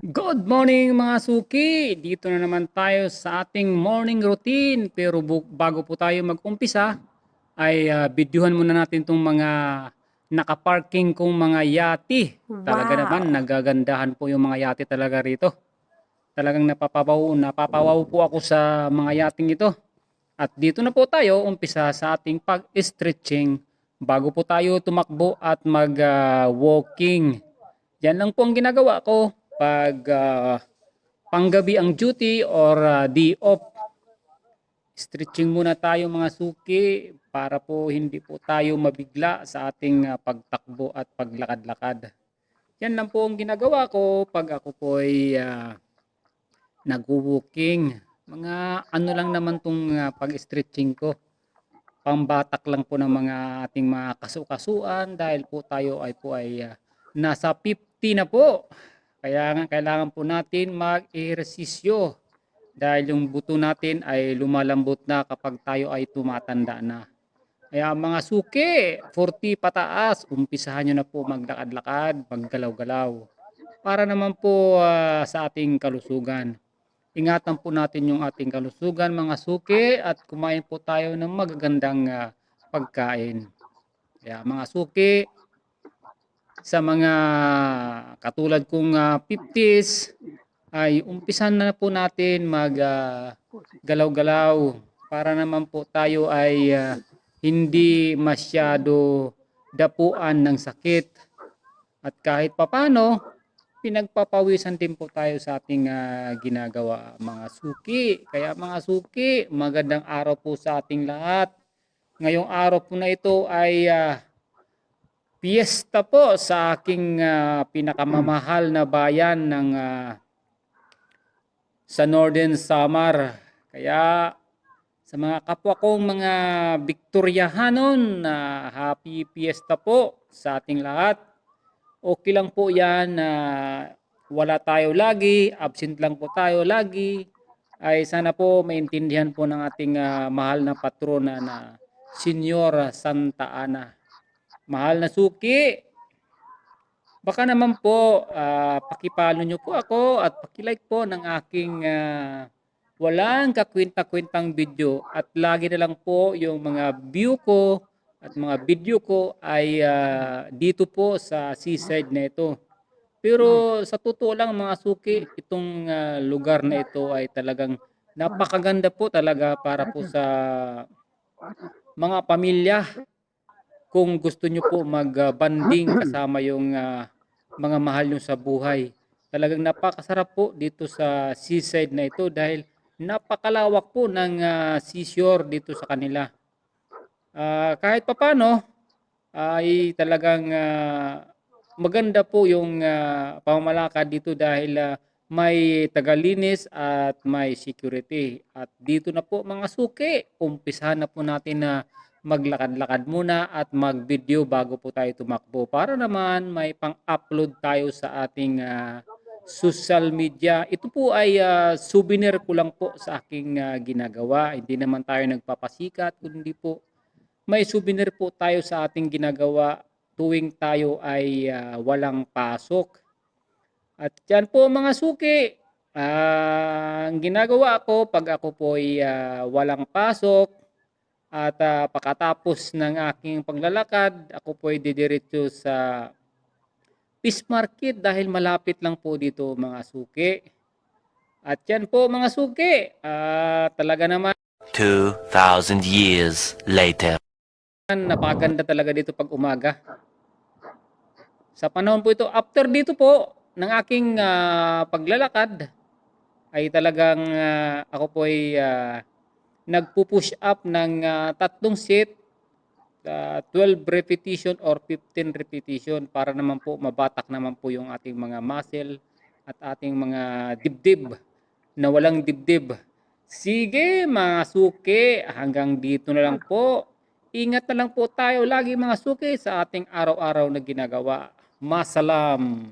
Good morning mga suki! Dito na naman tayo sa ating morning routine. Pero bago po tayo mag-umpisa, ay videohan muna natin itong mga nakaparking kong mga yati. Talaga naman, Wow! nagagandahan po yung mga yati talaga rito. Talagang napapawaw po ako sa mga yating ito. At dito na po tayo umpisa sa ating pag-stretching bago po tayo tumakbo at mag-walking. Yan lang po ang ginagawa ko pag panggabi ang duty or day off. Stretching muna tayo mga suki para po hindi po tayo mabigla sa ating pagtakbo at paglakad-lakad. Yan lang po ang ginagawa ko pag ako po ay nag-walking. Mga ano lang naman tong pag-stretching ko. Pambatak lang po ng mga ating mga kasukasuan dahil po tayo ay nasa 50 na po. Kaya nga kailangan po natin mag-ehersisyo dahil yung buto natin ay lumalambot na kapag tayo ay tumatanda na. Kaya mga suki, 40 pataas, umpisahan nyo na po maglakad-lakad, maggalaw-galaw. Para naman po sa ating kalusugan. Ingatan po natin yung ating kalusugan mga suki at kumain po tayo ng magagandang pagkain. Kaya mga suki, sa mga katulad kong 50s, ay umpisan na po natin mag galaw-galaw para naman po tayo ay hindi masyado dapuan ng sakit. At kahit papano, pinagpapawisan din po tayo sa ating ginagawa mga suki. Kaya mga suki, magandang araw po sa ating lahat. Ngayong araw po na ito ay piyesta po sa aking pinakamamahal na bayan ng sa Northern Samar. Kaya sa mga kapwa kong mga Victoriahanon, happy piyesta po sa ating lahat. Okay lang po yan na wala tayo lagi, absent lang po tayo lagi. Ay sana po maintindihan po ng ating mahal na patrona na Senyora Santa Ana. Mahal na suki, baka naman po pakipalo nyo po ako at pakilike po ng aking walang kakwenta-kwentang video at lagi na lang po yung mga view ko at mga video ko ay dito po sa seaside na ito. Pero sa totoo lang mga suki, itong lugar na ito ay talagang napakaganda po talaga para po sa mga pamilya. Kung gusto nyo po mag-banding kasama yung mga mahal nyo sa buhay. Talagang napakasarap po dito sa seaside na ito dahil napakalawak po ng seashore dito sa kanila. Kahit papano ay talagang maganda po yung pamamalakad dito dahil may tagalinis at may security. At dito na po mga suki, umpisahan na po natin na maglakad-lakad muna at mag-video bago po tayo tumakbo para naman may pang-upload tayo sa ating social media. Ito po ay souvenir ko lang po sa aking ginagawa. Hindi naman tayo nagpapasikat, kundi po may souvenir po tayo sa ating ginagawa tuwing tayo ay walang pasok. At yan po mga suki, ang ginagawa ko pag ako po ay walang pasok at pagkatapos ng aking paglalakad, ako po ay didiretso sa Fish Market dahil malapit lang po dito mga suki. At yan po mga suki, talaga naman 2,000 years later. napakaganda talaga dito pag umaga. Sa panahon po ito, after dito po ng aking paglalakad, ay talagang ako po ay nagpo-push up ng 3 set, 12 repetition or 15 repetition para naman po mabatak naman po yung ating mga muscle at ating mga dibdib na walang dibdib. Sige mga suki, hanggang dito na lang po. Ingat na lang po tayo lagi mga suki sa ating araw-araw na ginagawa. Masalam.